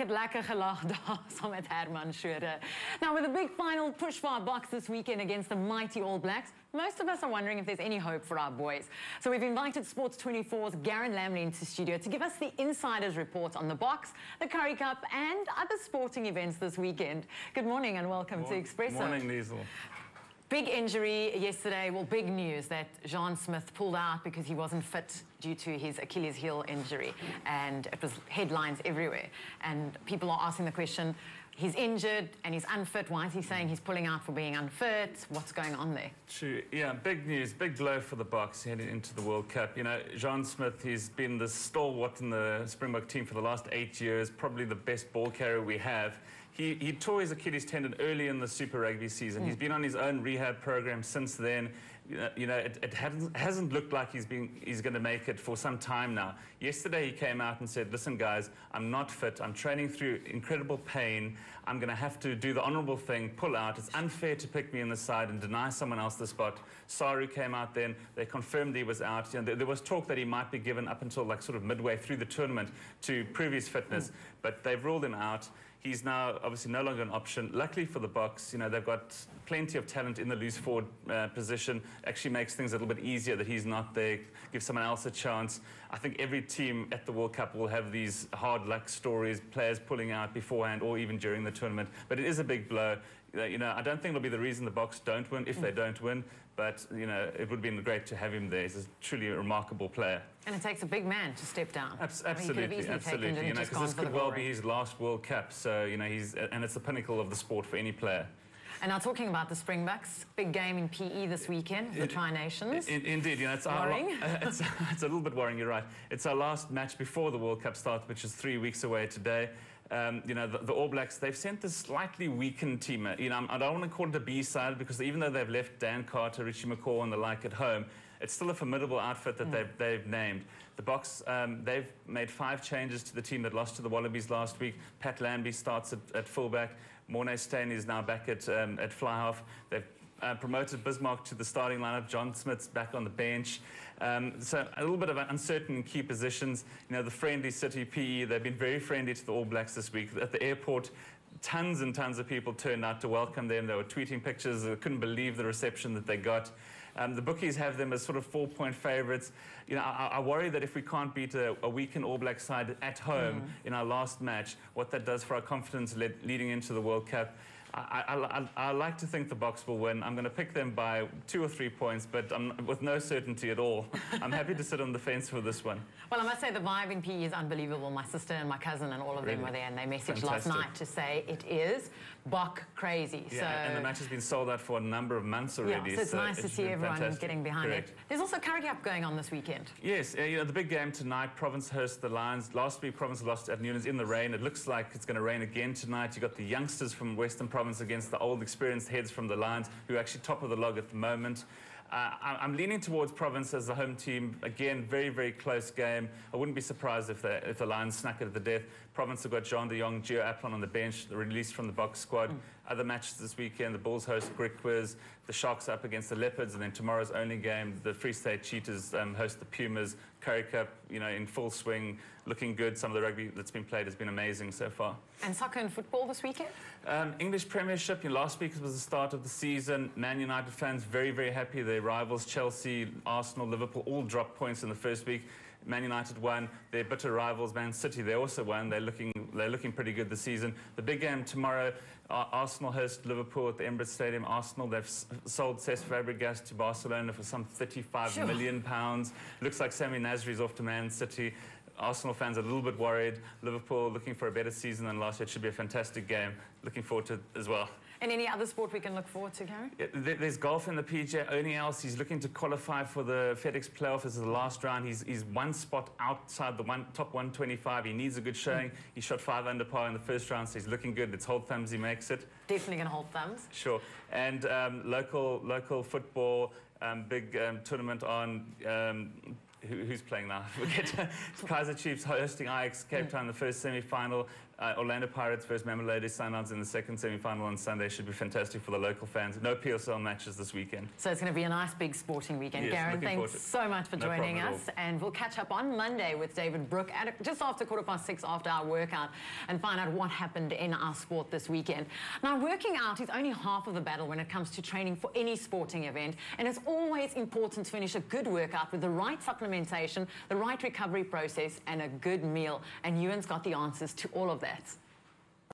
het lekker gelach daar saam met Herman Schroeder. Now, with a big final push for our Boks this weekend against the mighty All Blacks, most of us are wondering if there's any hope for our boys. So we've invited Sports 24's Garrin Lambley into studio to give us the insider's report on the Boks, the Currie Cup and other sporting events this weekend. Good morning and welcome to Expresso. Morning, Liesl. Big injury yesterday, well, big news that John Smith pulled out because he wasn't fit due to his Achilles heel injury, and it was headlines everywhere. And people are asking the question, he's injured and he's unfit. Why is he saying he's pulling out for being unfit? What's going on there? True. Yeah, big news, big blow for the Boks heading into the World Cup. You know, John Smith, he's been the stalwart in the Springbok team for the last 8 years, probably the best ball carrier we have. He tore his Achilles tendon early in the Super Rugby season. He's been on his own rehab program since then. You know, it hasn't looked like he's going to make it for some time now. Yesterday he came out and said, listen guys, I'm not fit. I'm training through incredible pain. I'm going to have to do the honourable thing, pull out. It's unfair to pick me in the side and deny someone else the spot. Saru came out then. They confirmed he was out. You know, there was talk that he might be given up until like sort of midway through the tournament to prove his fitness, but they've ruled him out. He's now obviously no longer an option. Luckily for the Boks, you know, they've got plenty of talent in the loose forward position. Actually makes things a little bit easier that he's not there, gives someone else a chance. I think every team at the World Cup will have these hard luck stories, players pulling out beforehand or even during the tournament. But it is a big blow. You know, I don't think it'll be the reason the Boks don't win, if they don't win. But, you know, it would have been great to have him there. He's truly a remarkable player. And it takes a big man to step down. Absolutely, absolutely. You know, because this could well be his last World Cup. So, you know, and it's the pinnacle of the sport for any player. And now talking about the Springboks, big game in PE this weekend, the Tri-Nations. Indeed, you know, it's worrying. It's a little bit worrying, you're right. It's our last match before the World Cup starts, which is 3 weeks away today. You know, the All Blacks, they've sent this slightly weakened team. You know, I don't want to call it a B side because even though they've left Dan Carter, Richie McCaw and the like at home, it's still a formidable outfit that they've named. The Boks, they've made 5 changes to the team that lost to the Wallabies last week. Pat Lambie starts at fullback. Morné Steyn is now back at fly half. They've promoted Bismarck to the starting lineup. John Smith's back on the bench. So a little bit of uncertain in key positions. You know, the friendly city PE, they've been very friendly to the All Blacks this week. At the airport, tons and tons of people turned out to welcome them. They were tweeting pictures. They couldn't believe the reception that they got. The bookies have them as sort of 4-point favourites. You know, I worry that if we can't beat a weakened All Black side at home in our last match, what that does for our confidence leading into the World Cup. I like to think the Boks will win. I'm going to pick them by 2 or 3 points, but with no certainty at all. I'm happy to sit on the fence for this one. Well, I must say the vibe in PE is unbelievable. My sister and my cousin and all of them were there, and they messaged last night to say it is Bok crazy. Yeah, so, and the match has been sold out for a number of months already. Yeah, so it's nice to see everyone getting behind it. There's also Currie Cup going on this weekend. Yes, you know, the big game tonight, Province hosts the Lions. Last week, Province lost at Newlands in the rain. It looks like it's going to rain again tonight. You've got the youngsters from Western Province against the old experienced heads from the Lions, who are actually top of the log at the moment. I'm leaning towards Province as the home team. Again, very, very close game. I wouldn't be surprised if the Lions snuck it at the death. Province have got Jean de Jong, Gio Aplon on the bench, released from the Boks squad. Other matches this weekend, the Bulls host Griquas, the Sharks up against the Leopards, and then tomorrow's only game, the Free State Cheetahs host the Pumas. Currie Cup, you know, in full swing, looking good. Some of the rugby that's been played has been amazing so far. And soccer and football this weekend? English Premiership, you know, last week was the start of the season. Man United fans very, very happy. Their rivals, Chelsea, Arsenal, Liverpool, all dropped points in the first week. Man United won. Their bitter rivals, Man City, they also won. They're looking pretty good this season. The big game tomorrow, Arsenal host Liverpool at the Emirates Stadium. Arsenal, they've sold Cesc Fabregas to Barcelona for some £35 million. Looks like Sami Nasri's off to Man City. Arsenal fans are a little bit worried. Liverpool looking for a better season than last year. It should be a fantastic game. Looking forward to it as well. And any other sport we can look forward to, Gary? Yeah, there's golf in the PGA. Only else, he's looking to qualify for the FedEx playoff. This is the last round. He's one spot outside the top 125. He needs a good showing. He shot 5 under par in the first round, so he's looking good. Let's hold thumbs he makes it. Definitely going to hold thumbs. Sure. And local football, big tournament on... who's playing now? Forget. Kaiser Chiefs hosting Ajax Cape Town, the first semi-final. Orlando Pirates versus Mamelodi Sundowns in the second semi-final on Sunday should be fantastic for the local fans. No PSL matches this weekend. So it's going to be a nice big sporting weekend. Yes, Garrin, thanks so much for joining us. And we'll catch up on Monday with David Brook at just after 6:15 after our workout and find out what happened in our sport this weekend. Now, working out is only half of the battle when it comes to training for any sporting event. And it's always important to finish a good workout with the right supplementation, the right recovery process, and a good meal. And Ewan's got the answers to all of that.